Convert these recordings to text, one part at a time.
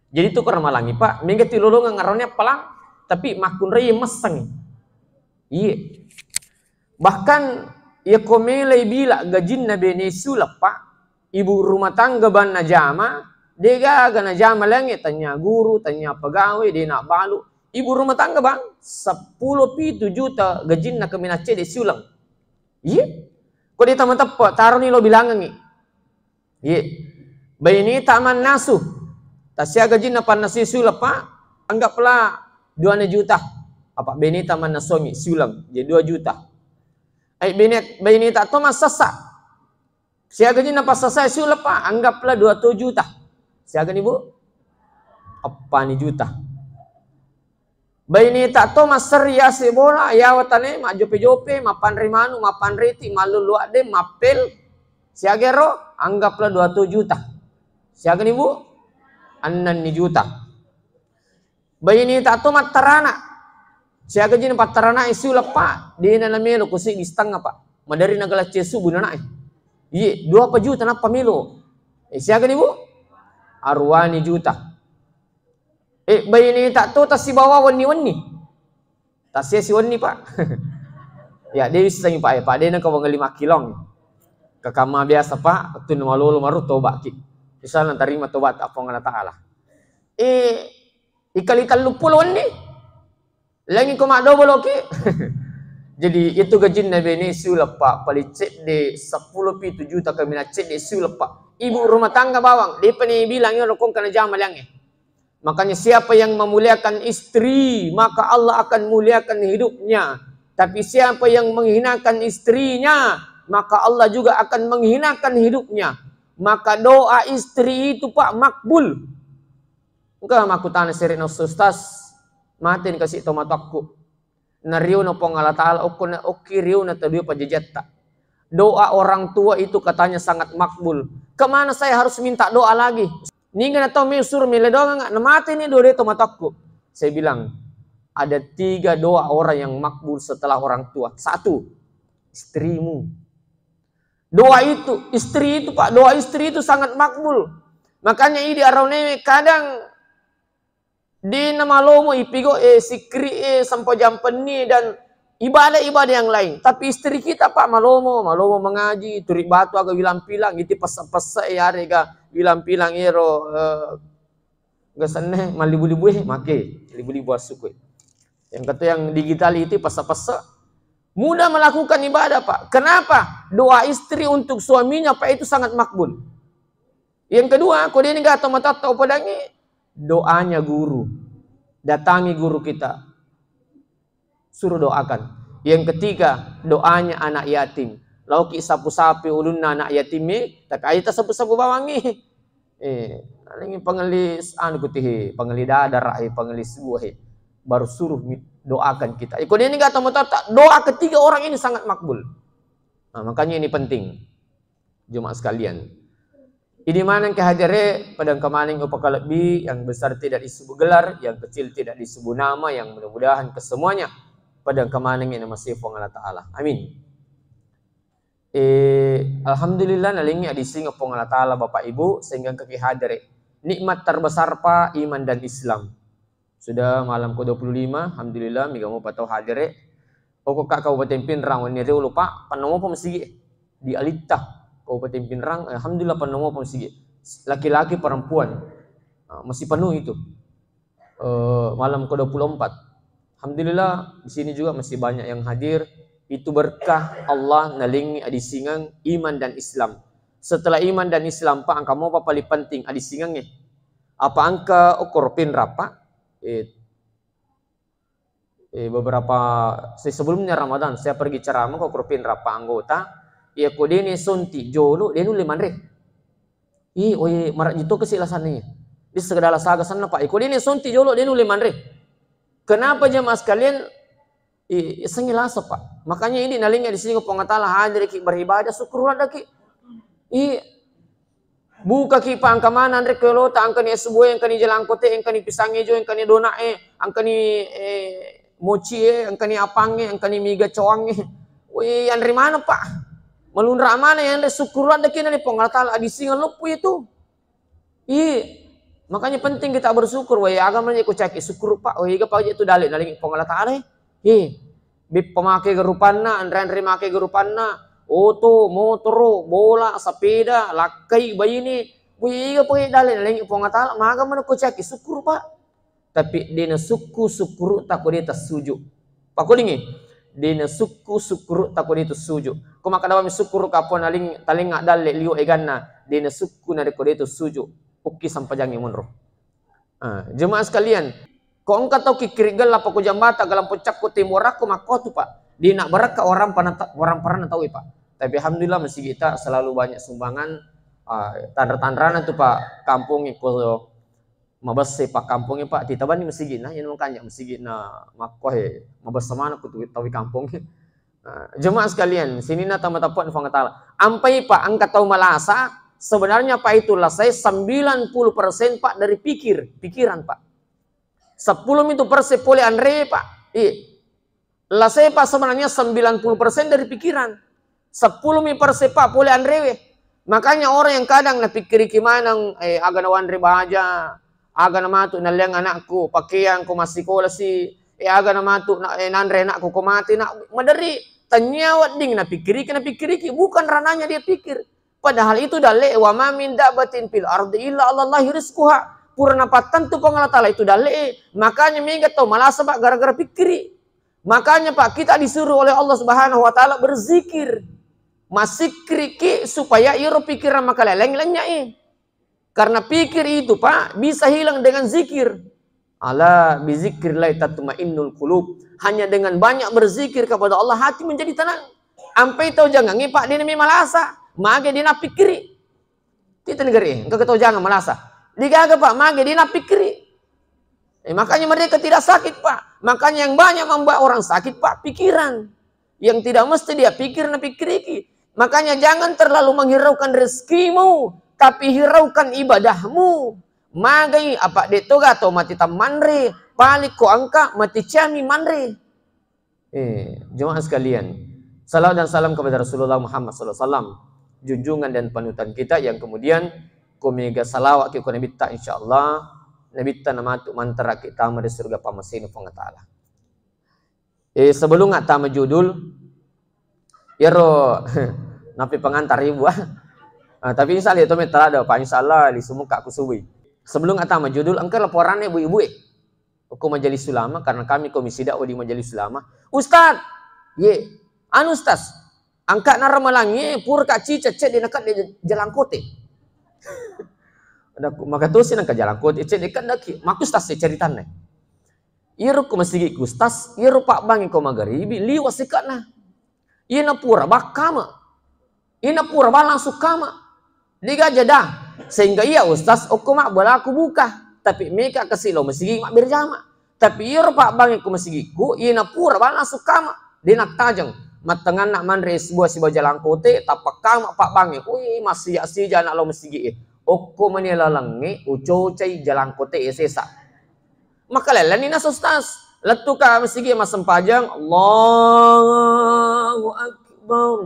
Jadi tu karena malangi pak, minggu tilolong ngaronnya pelang, tapi makun raya meseng. Iya. Bahkan ya komelai bila gajin na benesu lepak, ibu rumah tangga ban najama, dia ga najama langi tanya guru, tanya pegawai, dia nak balu. Ibu rumah tangga bang, 10 juta gajin na keminace de siulang. Iya. Kok dia taman tepat, taruh ni lo bilangan ni. Iya. Bayi ni taman nasuh. Tasya gaji na panasi sulap pak, anggaplah 2 juta. Apa bini taman nasomi siulang, jadi 2 juta. Bini tak tahu mas sesak. Sia gaji na pasasa sulap pak, anggaplah 2 juta. Siaga ni bu? Apa ni juta? Bini tak tahu mas seria si bola, ya watane mak jope-jope, mapan rimanu, mapan riti, malu luak de, mapel. Siaga ro, anggaplah 2 juta. Siaga ni bu? 6 juta. Bayi ni tak tahu matarana. Siaga jin patarana isu lepak. Dia na melo kusi di setengah pak. Madari nagala cesu bunana. Iya, 2 juta na pamilo. Siaga ni bu? Arwani juta. Bayi ni tak tahu tas si bawa wani-wani. Tas si wani pak. Ya, dia bisa sangi pak. Pak dia nak kau 5 kilong. Kakama biasa pak. Tu nama lolo maru tobat ki. Misalnya terima tobat apa Allah Ta'ala. Ikal-ikal lupulon ni. Lagi ko makdo boloki. Jadi itu gajin na benesu lepak. Palicet de 10 juta kami nak cek de su lepak. Ibu rumah tangga bawang. Dia pani bilang ya rokong kana jamal yang Makanya siapa yang memuliakan istri, maka Allah akan muliakan hidupnya. Tapi siapa yang menghinakan istrinya, maka Allah juga akan menghinakan hidupnya. Maka doa istri itu pak makbul. Enggak aku tanya sering ustaz, matin kasih tomatakku. Nariu no pong Allah Ta'ala okiriu na tabiu pajajata. Doa orang tua itu katanya sangat makbul. Kemana saya harus minta doa lagi? Ningan atau misur mile doa enggak? Mati nih doa tomatakku. Saya bilang ada 3 doa orang yang makbul setelah orang tua. 1, istrimu. Doa itu, istri itu pak, doa istri itu sangat makbul. Makanya ini arone kadang di nama lomo ipigo sikri sampai jam peni dan ibadah-ibadah yang lain. Tapi istri kita pak malomo mengaji, turik batu agak bilang-bilang, itu pesa-pesa hari ga bilang-bilang ero gasane malibu-libu make, libu-libu asuk. Yang kata yang digital itu pesa-pesa. Mudah melakukan ibadah pak. Kenapa? Doa istri untuk suaminya pak itu sangat makbul. Yang kedua, kau dia ni gak tahu padangi, doanya guru. Datangi guru kita, suruh doakan. Yang ketiga, doanya anak yatim. Lauki sapu-sapi ulunna anak yatimi, tak aita sapu-sapu bawangi. Ini pengelis anu kutihi, pengelis dadar, pengelis buah. Baru suruh doakan kita. Kalau dia ini gak tahu doa ketiga orang ini sangat makbul. Nah, makanya ini penting. Jemaah sekalian. Ini mana kehadire padang kemaning upakalabi yang besar tidak disebut gelar, yang kecil tidak disebut nama, yang mudah-mudahan kesemuanya padang kemaning ini masih Allah Ta'ala. Amin. Alhamdulillah nalingi adising Allah Ta'ala Bapak Ibu sehingga kehadire. Nikmat terbesar pak iman dan Islam. Sudah malam ke-25, alhamdulillah migamu patau hadir. Oko kak Kabupaten Pinrang wani reu lupa panomo pemsigi di Alita Kabupaten Pinrang, alhamdulillah panomo pemsigi. Laki-laki perempuan. Masih penuh itu. Malam ke-24. Alhamdulillah di sini juga masih banyak yang hadir. Itu berkah Allah nalingi adisingang iman dan Islam. Setelah iman dan Islam pak angka mau apa paling penting adisingangnya. Apa angka ukur pinrapa? Beberapa sebelumnya Ramadan saya pergi ceramah ke Kurpin Rapa anggota ya kodene sonti jolo denu 500 marak jito kesilasannya di segala saga sana pak kodene sonti jolo denu 500. Kenapa jemaah sekalian sengilaso pak, makanya ini nalingnya di sini pengatala hadir ki beribadah syukurlah ki buka ki pa angka mana andre kelota angka ni sebuah yang kani jalan kote yang kani pisang hijau yang kani dona angka ni mochi angka ni apange angka ni miga coange yang dari mana pak melunra mana yang ada syukuran deki nani pengatal adi singa lupu itu Makanya penting kita bersyukur. Wah, agama ni ko caki syukur pak. Wah, iga pak itu dalil naling pengala taala. Bip pemakai gerupanna, andre make gerupanna, oto, motor, bola, sepeda, lakai bayi ni. Wah, iga pak dalil naling pengala taala. Maga mana ko caki syukur pak. Tapi dina suku syukur tak ko dia tersujuk. Pak ko lingi. Dina suku syukur tak ko dia tersujuk. Ko maka dalam syukur kapon naling taling dalil liu eganna. Dina suku na ko dia tersujuk. Uki sampajangi munro. Jemaah sekalian, kau engkau tahu kikirigal apa ku jambata galam pecak ku timur aku makotu pak. Di nak beraka orang pernah tahu pak. Tapi alhamdulillah masih kita selalu banyak sumbangan tanda-tandaran itu pak kampung itu mabase pak kampungnya pak tita bani masih gina yang makanya masih gina makoh mabas mana ku tahu kampung. Jemaah sekalian, sini na tamat-tamat fangatala. Ampai pak angkat tahu malasa. Sebenarnya Pak itulah saya 90% Pak dari pikiran Pak. 10% boleh andre Pak. Lah saya Pak sebenarnya 90% dari pikiran. 10% Pak boleh andre. Makanya orang yang kadang na pikir gimana aga na andre baja, aga na matu na liang anakku, pakaian ko masih kolasi, aga na matu na andre anakku ko mati na madari tanyawat ding na pikir bukan rananya dia pikir. Padahal itu dalil wa ma min dabatin fil ardi illa Allahi rizquha. Purna patan tu pangala taala itu dalil. Makanya mega tahu malah sebab gara-gara pikiri. Makanya Pak kita disuruh oleh Allah Subhanahu wa taala berzikir. Masikri ki supaya iro pikiran maka leleng-lengnya Karena pikir itu Pak bisa hilang dengan zikir. Ala bi zikrillah tatmainnul qulub. Hanya dengan banyak berzikir kepada Allah hati menjadi tenang. Ampai tahu jangan Pak dia nami malasa. Mage dina pikiri. Kita negeri, engkau ketahui jangan malasa. Digaga Pak, mage dina pikiri. Makanya mereka tidak sakit Pak. Makanya yang banyak membuat orang sakit Pak, pikiran. Yang tidak mesti dia pikir na pikiri. Makanya jangan terlalu menghiraukan rezekimu, tapi hiraukan ibadahmu. Magai apa detoga atau mati tamandre, balik ko angka mati cami mandre. Jemaah sekalian, salam dan salam kepada Rasulullah Muhammad SAW. Junjungan dan panutan kita yang kemudian komega salawat ke Nabi ta insyaallah Nabi ta nama tu mantara kita di surga pamasin taala. Sebelum ngata judul yaro napi pengantar ibu tapi insyaallah itu metra ada Pak insyaallah di sumuka aku suwi. Sebelum ngata judul engkau laporan ibu-ibu aku majelis ulama karena kami komisi dakwah di majelis ulama. Ustaz, Ustaz angkat na ramalangi pur ka cica cek di nakat di jalan kote. Maka tu sih nangka jalan kote cek dekat daki. Makus tas ceritanya. Iru ko masigi kustas, iru pak bangi ko magaribi liwas sekat na. Ina pura bakama. Ina pura ba langsung kama. Diga jeda sehingga iya ustaz oko mak bola aku buka. Tapi mereka kesilo masigi mak berjama. Tapi iru pak bangi ko masigi ku ina pura ba langsung kama. Dinak tajang. Matengan nak mandre sebuah jalan kote tapak kama pak bangi. Masih asija nak lo masigi Oko manilalangi uco cai jalan kote sesa. Maka lelan ina sustas. Letu ka masigi mas sempajang Allahu Akbar.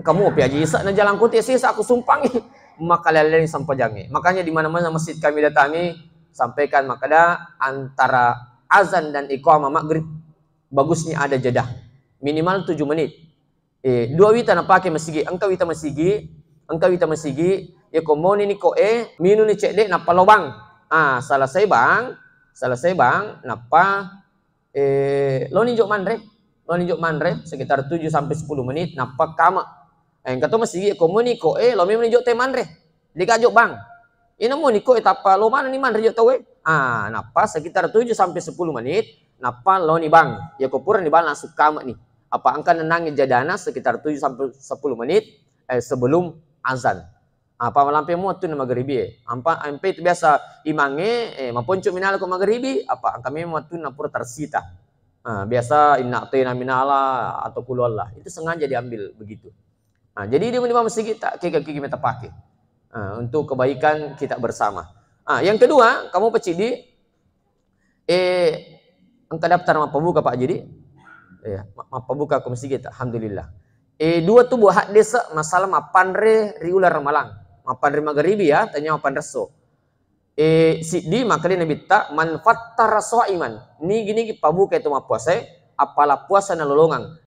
Kamu piaji isa na jalan kote sesa aku sumpangi. Maka lelan sampajangi. Makanya di mana-mana masjid kami datangi sampaikan makada antara azan dan iqamah maghrib bagusnya ada jeda minimal 7 menit. 2 wita na pakai masigi engkau wita masigi ya komoni ni ko minu ni cek na palobang selesai bang napa lo ninjok mandre sekitar 7 sampai 10 menit napa kama kata masigi komoni ko lo minu ninjok te mandre dikajok bang ina mo ni ko tapa lo mana ni mandre jok tawe napa sekitar 7 sampai 10 menit napa lo ni bang ya kopur ni bang langsung kama nih apa angka nenangin jadana sekitar 7 sampai 10 menit sebelum azan apa malampe mo tu na maghribi ampe itu biasa imange maponco minala ko maghribi apa angka memang tu na pura tersita biasa inna atina minala atau kulullah itu sengaja diambil begitu jadi di masjid kita kiki kita pakai untuk kebaikan kita bersama yang kedua kamu pecidi engkau daftar mapa buka Pak jadi mapa buka komisi kita alhamdulillah 2 tubuh hak desa masalah mapandre riular ramalang mapan rima garibi ya, tanya mapan reso. Sidi maka dia nabi tak manfaat taraso iman. Ni gini pabu kayak tu puasa, apalah puasa na lolongang.